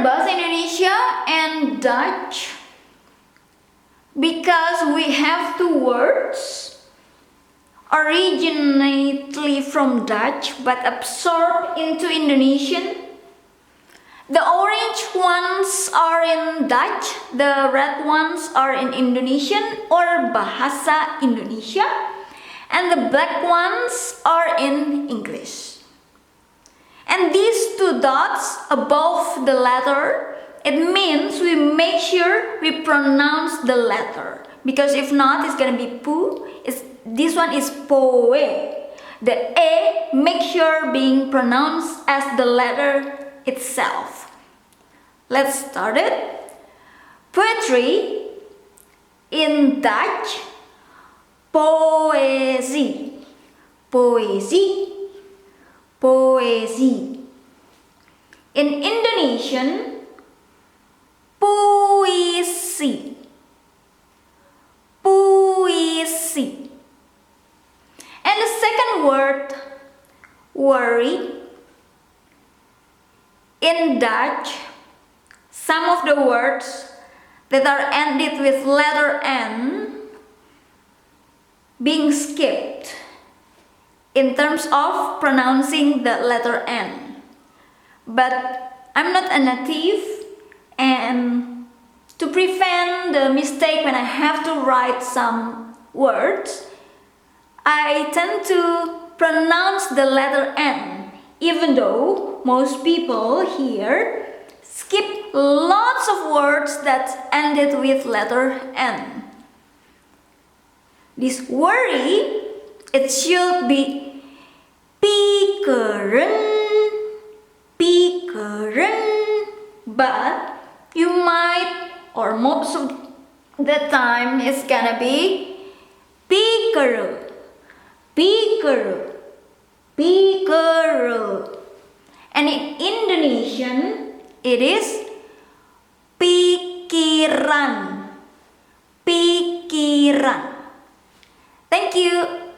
Bahasa Indonesia and Dutch because we have two words originally from Dutch but absorbed into Indonesian. The orange ones are in Dutch, the red ones are in Indonesian or Bahasa Indonesia, and the black ones are in English. And these two dots above the letter, it means we make sure we pronounce the letter. Because if not, it's gonna be poo. This one is poe. The A, make sure being pronounced as the letter itself. Let's start it. Poetry in Dutch, poëzie. Poëzie. Poëzie. In Indonesian, puisi. Puisi. And the second word, worry. In Dutch, some of the words that are ended with letter N being skipped in terms of pronouncing the letter N. But I'm not a native, and to prevent the mistake when I have to write some words, I tend to pronounce the letter N, even though most people here skip lots of words that ended with letter N. This worry, it should be piekeren, piekeren, but you might, or most of the time, it's gonna be piekeren, piekeren, piekeren. And in Indonesian, it is pikiran, pikiran. Thank you.